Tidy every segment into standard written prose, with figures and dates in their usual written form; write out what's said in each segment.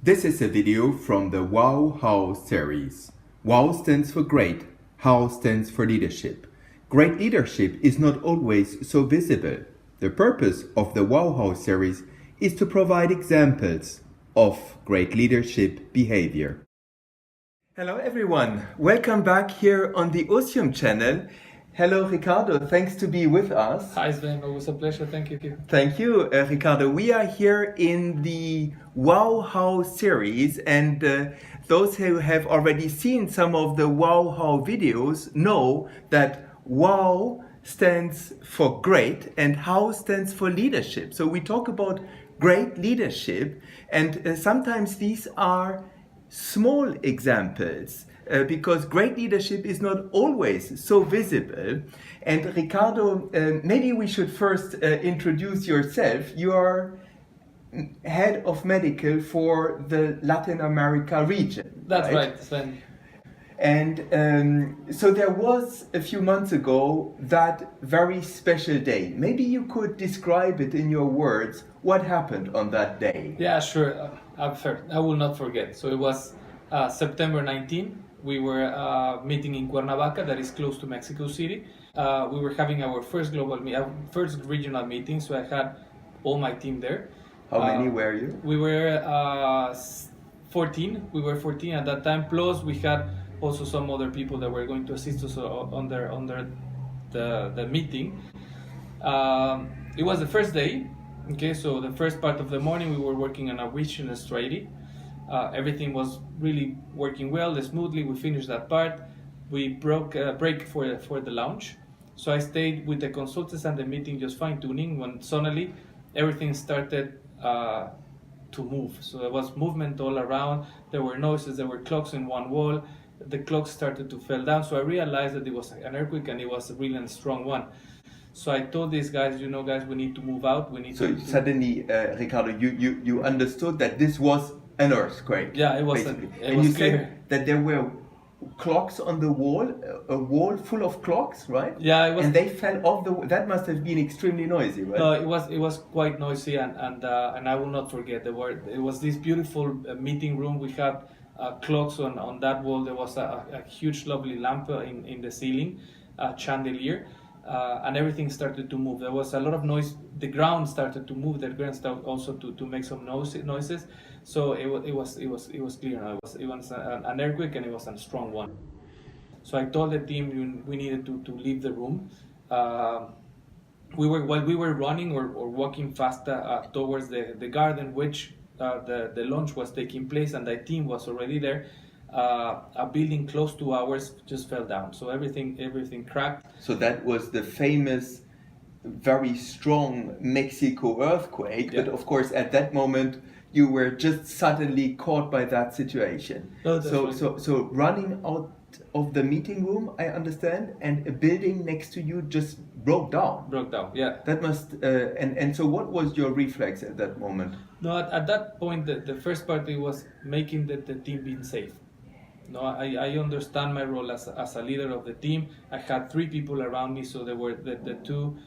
This is a video from the Wow How series. Wow stands for great, How stands for leadership. Great leadership is not always so visible. The purpose of the Wow How series is to provide examples of great leadership behavior. Hello everyone, welcome back here on the Osium channel. Hello Ricardo, thanks to be with us. Hi Sven, always a pleasure, thank you. Thank you, Ricardo. We are here in the Wow How series, and those who have already seen some of the Wow How videos know that Wow stands for great and How stands for leadership. So we talk about great leadership, and sometimes these are small examples. Because great leadership is not always so visible. And Ricardo, maybe we should first introduce yourself. You are head of medical for the Latin America region. That's right, Sven. And so there was a few months ago that very special day. Maybe you could describe it in your words. What happened on that day? Yeah, sure. I will not forget. So it was September 19. We were meeting in Cuernavaca, that is close to Mexico City. We were having our first first regional meeting, so I had all my team there. How many were you? We were 14. We were 14 at that time. Plus, we had also some other people that were going to assist us under the meeting. It was the first day. Okay, so the first part of the morning, we were working on a regional strategy. Everything was really working well, smoothly. We finished that part. We break for the launch. So I stayed with the consultants and the meeting, just fine tuning, when suddenly everything started to move. So there was movement all around. There were noises. There were clocks in one wall. The clocks started to fall down. So I realized that it was an earthquake, and it was a really strong one. So I told these guys, guys, we need to move out. Suddenly, Ricardo, you understood that this was an earthquake. Yeah, it was. And you said that there were clocks on the wall, a wall full of clocks, right? Yeah, it was. And they fell off the. That must have been extremely noisy, right? No, it was quite noisy, and I will not forget it was this beautiful meeting room. We had clocks on that wall. There was a huge, lovely lamp in the ceiling, chandelier. And everything started to move. There was a lot of noise. The ground started to move. The ground started also to make some noises. So it was clear. It was an earthquake, and it was a strong one. So I told the team we needed to leave the room. While we were running or walking fast towards the garden, which the launch was taking place, and the team was already there. A building close to ours just fell down, so everything cracked. So that was the famous, very strong Mexico earthquake. Yeah. But of course, at that moment, you were just suddenly caught by that situation. No, so running out of the meeting room, I understand, and a building next to you just broke down. Yeah. That must and so what was your reflex at that moment? No, at that point, the first part was making the team being safe. No, I understand my role as a leader of the team. I had 3 people around me, so there were the two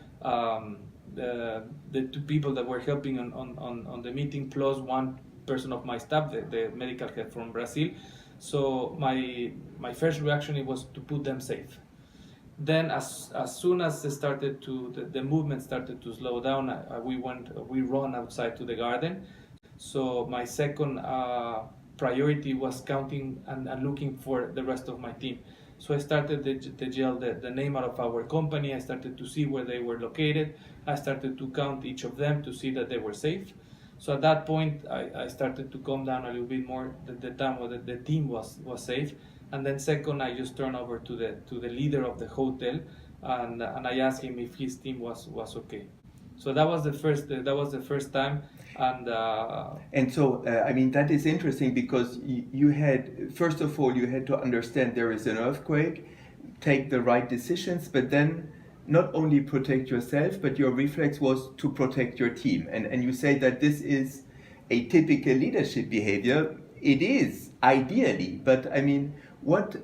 people that were helping on the meeting, plus one person of my staff, the medical head from Brazil. So my first reaction was to put them safe. Then as soon as the movement started to slow down, we run outside to the garden. So my second priority was counting and looking for the rest of my team. So I started to yell the name out of our company. I started to see where they were located. I started to count each of them to see that they were safe. So at that point, I started to calm down a little bit more. The time where the team was safe. And then second, I just turned over to the leader of the hotel, and I asked him if his team was okay. So that was the first time, and so I mean, that is interesting, because you had, first of all, you had to understand there is an earthquake, take the right decisions, but then not only protect yourself, but your reflex was to protect your team. And you say that this is a typical leadership behavior. It is ideally, but I mean, what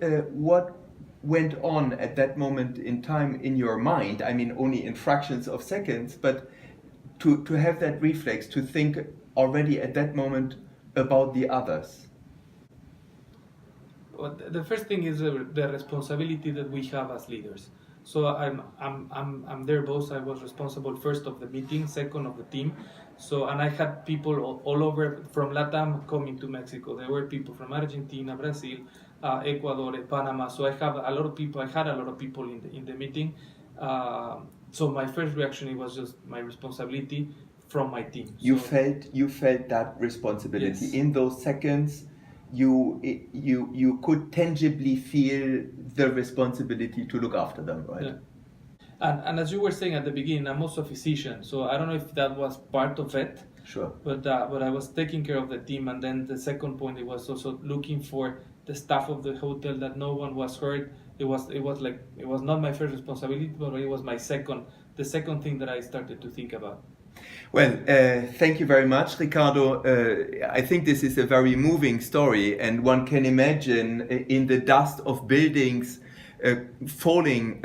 went on at that moment in time in your mind? I mean, only in fractions of seconds, but to have that reflex, to think already at that moment about the others? Well, the first thing is the responsibility that we have as leaders. So I'm their boss. I was responsible first of the meeting, second of the team. So and I had people all over from Latam coming to Mexico. There were people from Argentina, Brazil, Ecuador, Panama. So I have a lot of people. I had a lot of people in the meeting. So my first reaction, it was just my responsibility from my team. You So, felt that responsibility Yes. in those seconds. You could tangibly feel the responsibility to look after them, right? Yeah. And as you were saying at the beginning, I'm also a physician, so I don't know if that was part of it, Sure. but I was taking care of the team, and then the second point, it was also looking for the staff of the hotel that no one was hurt. It was like it was not my first responsibility, but it was the second thing that I started to think about. Well, thank you very much, Ricardo. I think this is a very moving story, and one can imagine in the dust of buildings falling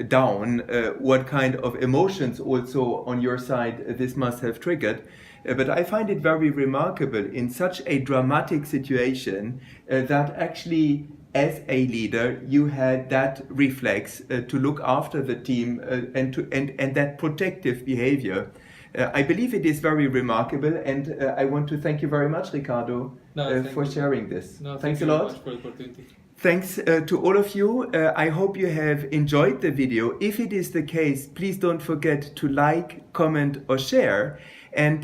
down what kind of emotions also on your side this must have triggered. But I find it very remarkable in such a dramatic situation that actually, as a leader, you had that reflex to look after the team and that protective behavior. I believe it is very remarkable, and I want to thank you very much, Ricardo, for sharing this. No, Thanks thank a you very lot. much for the opportunity. Thanks to all of you. I hope you have enjoyed the video. If it is the case, please don't forget to like, comment, or share. And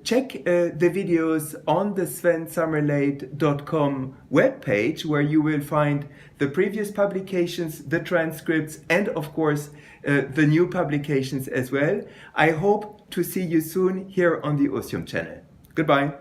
check the videos on the svensummerlate.com webpage, where you will find the previous publications, the transcripts, and of course the new publications as well. I hope to see you soon here on the Osium channel. Goodbye.